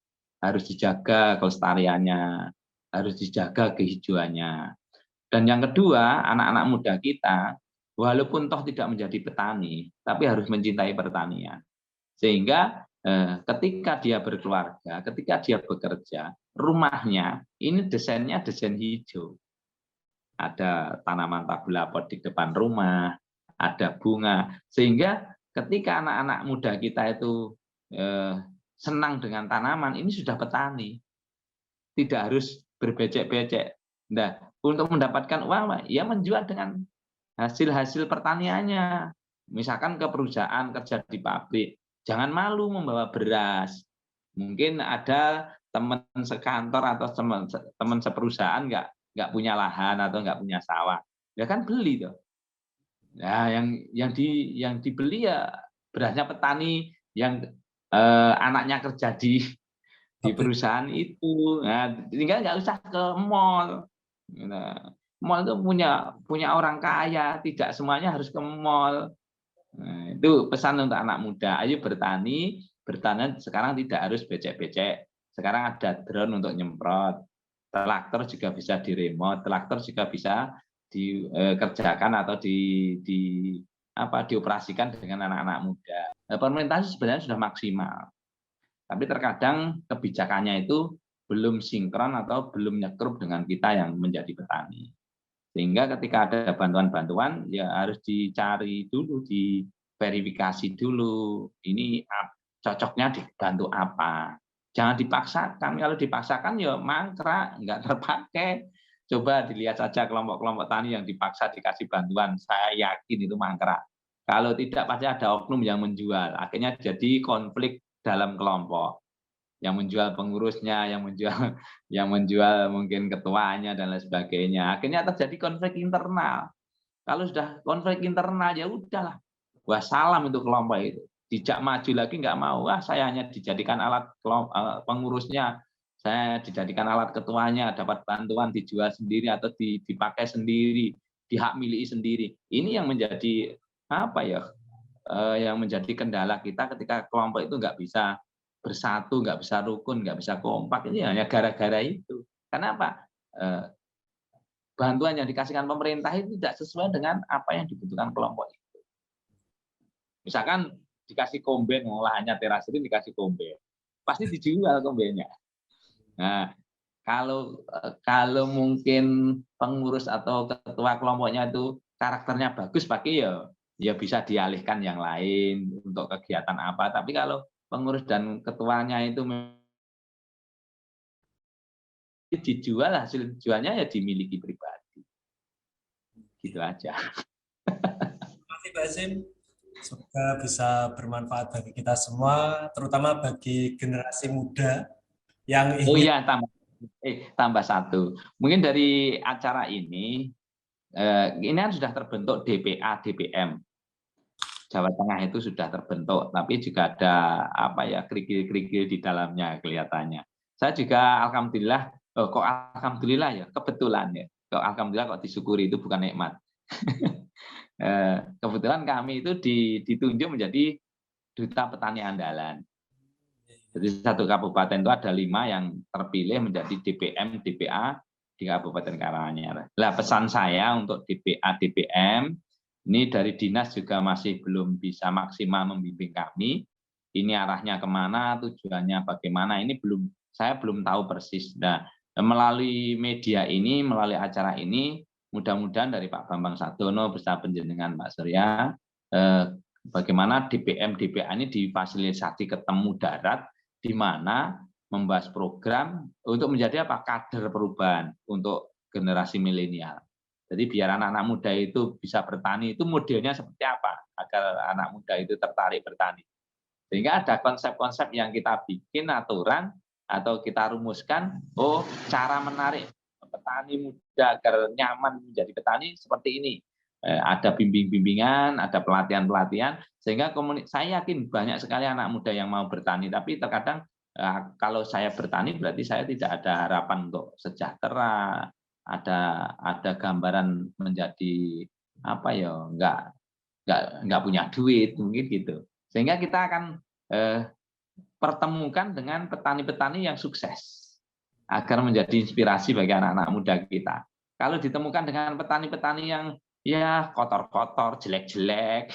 harus dijaga kelestariannya, harus dijaga kehijauannya. Dan yang kedua, anak-anak muda kita, walaupun toh tidak menjadi petani, tapi harus mencintai pertanian. Sehingga ketika dia berkeluarga, ketika dia bekerja, rumahnya ini desainnya desain hijau. Ada tanaman tabulapot di depan rumah, ada bunga. Sehingga ketika anak-anak muda kita itu senang dengan tanaman, ini sudah petani. Tidak harus berbecek-becek. Nah, untuk mendapatkan uang, ya menjual dengan hasil-hasil pertaniannya. Misalkan ke perusahaan kerja di pabrik, jangan malu membawa beras. Mungkin ada teman sekantor atau teman seperusahaan nggak punya lahan atau nggak punya sawah, ya kan beli tuh. Nah, yang dibeli ya berasnya petani yang anaknya kerja di perusahaan itu. Nah, tinggal nggak usah ke mall. Nah, mall itu punya orang kaya, tidak semuanya harus ke mall. Nah, itu pesan untuk anak muda. Ayo bertani sekarang tidak harus becek-becek. Sekarang ada drone untuk nyemprot. Traktor juga bisa di remote, traktor juga bisa dikerjakan atau dioperasikan dengan anak-anak muda. Pemerintah sebenarnya sudah maksimal. Tapi terkadang kebijakannya itu belum sinkron atau belum nyekrup dengan kita yang menjadi petani. Sehingga ketika ada bantuan-bantuan ya harus dicari dulu, diverifikasi dulu. Ini cocoknya dibantu apa. Jangan dipaksakan. Kalau dipaksakan ya mangkrak, nggak terpakai. Coba dilihat saja kelompok-kelompok tani yang dipaksa dikasih bantuan. Saya yakin itu mangkrak. Kalau tidak pasti ada oknum yang menjual. Akhirnya jadi konflik dalam kelompok. Yang menjual pengurusnya, yang menjual mungkin ketuanya dan lain sebagainya. Akhirnya terjadi konflik internal. Kalau sudah konflik internal ya udahlah. Wah, salam itu kelompok itu. Dijak maju lagi nggak mau. Wah, saya hanya dijadikan alat pengurusnya. Saya dijadikan alat ketuanya, dapat bantuan dijual sendiri atau dipakai sendiri, dihak miliki sendiri. Ini yang menjadi apa ya? Yang menjadi kendala kita ketika kelompok itu nggak bisa bersatu, nggak bisa rukun, nggak bisa kompak. Ini hanya gara-gara itu. Kenapa? Bantuan yang dikasihkan pemerintah itu tidak sesuai dengan apa yang dibutuhkan kelompok itu. Misalkan dikasih komben, olahannya terasetin dikasih komben, pasti dijual kombennya. Nah, kalau mungkin pengurus atau ketua kelompoknya itu karakternya bagus, pakai ya bisa dialihkan yang lain untuk kegiatan apa. Tapi kalau pengurus dan ketuanya itu dijual, hasil jualnya ya dimiliki pribadi. Gitu aja. Terima kasih Pak Hasim. Semoga bisa bermanfaat bagi kita semua, terutama bagi generasi muda yang Oh ingin. iya, tambah satu. Mungkin dari acara ini kan sudah terbentuk DPA, DPM. Jawa Tengah itu sudah terbentuk, tapi juga ada apa ya kerikil-kerikil di dalamnya kelihatannya. Saya juga alhamdulillah, kok alhamdulillah ya, kebetulan ya. Kok alhamdulillah kok disyukuri, itu bukan nikmat. Kebetulan kami itu ditunjuk menjadi duta petani andalan. Jadi satu kabupaten itu ada 5 yang terpilih menjadi DPM, DPA di Kabupaten Karanganyar. Nah, pesan saya untuk DPA, DPM ini dari dinas juga masih belum bisa maksimal membimbing kami. Ini arahnya kemana, tujuannya bagaimana, ini saya belum tahu persis. Nah, melalui media ini, melalui acara ini, mudah-mudahan dari Pak Bambang Sadono bersama penjenengan Pak Surya, bagaimana DPM, DPA ini difasilitasi ketemu darat, di mana membahas program untuk menjadi apa kader perubahan untuk generasi milenial. Jadi biar anak-anak muda itu bisa bertani, itu modelnya seperti apa agar anak muda itu tertarik bertani. Sehingga ada konsep-konsep yang kita bikin aturan atau kita rumuskan, oh cara menarik petani muda agar nyaman menjadi petani seperti ini. Ada bimbingan, ada pelatihan-pelatihan, sehingga saya yakin banyak sekali anak muda yang mau bertani, tapi terkadang kalau saya bertani berarti saya tidak ada harapan untuk sejahtera, ada gambaran menjadi apa ya, nggak punya duit mungkin gitu. Sehingga kita akan pertemukan dengan petani-petani yang sukses agar menjadi inspirasi bagi anak-anak muda kita. Kalau ditemukan dengan petani-petani yang ya kotor-kotor, jelek-jelek,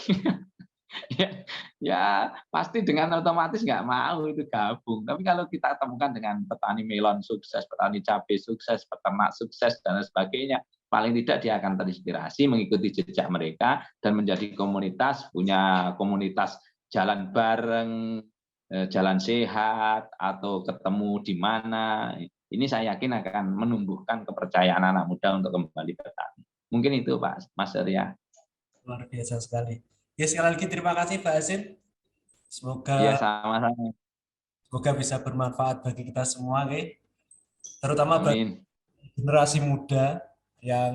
ya pasti dengan otomatis nggak mau itu gabung. Tapi kalau kita temukan dengan petani melon sukses, petani cabai sukses, peternak sukses, dan sebagainya, paling tidak dia akan terinspirasi mengikuti jejak mereka dan menjadi komunitas, punya komunitas jalan bareng, jalan sehat, atau ketemu di mana. Ini saya yakin akan menumbuhkan kepercayaan anak muda untuk kembali bertani. Mungkin itu Pak Mas Arya. Luar biasa sekali. Ya, sekali lagi terima kasih Pak Hasim. Iya, Semoga sama-sama. bisa bermanfaat bagi kita semua, terutama bagi Amin. generasi muda yang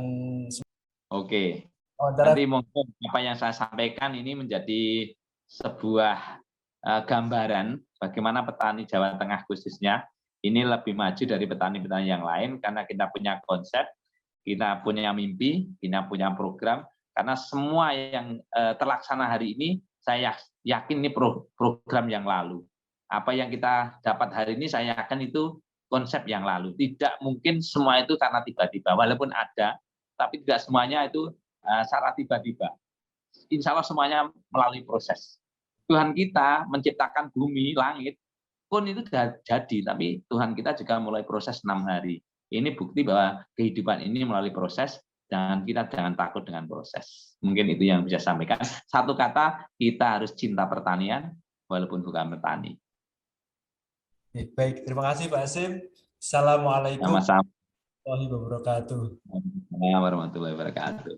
Oke. antara Nanti mungkin apa yang saya sampaikan ini menjadi sebuah gambaran bagaimana petani Jawa Tengah khususnya ini lebih maju dari petani-petani yang lain karena kita punya konsep, kita punya mimpi, kita punya program. Karena semua yang terlaksana hari ini, saya yakin ini program yang lalu. Apa yang kita dapat hari ini, saya yakin itu konsep yang lalu. Tidak mungkin semua itu karena tiba-tiba, walaupun ada, tapi tidak semuanya itu secara tiba-tiba. Insya Allah semuanya melalui proses. Tuhan kita menciptakan bumi, langit, pun itu sudah jadi, tapi Tuhan kita juga mulai proses 6 hari. Ini bukti bahwa kehidupan ini melalui proses, dan kita jangan takut dengan proses. Mungkin itu yang bisa saya sampaikan. Satu kata, kita harus cinta pertanian, walaupun bukan petani. Baik, terima kasih Pak Hasim. Assalamualaikum Sama-sama. warahmatullahi wabarakatuh. Warahmatullahi wabarakatuh.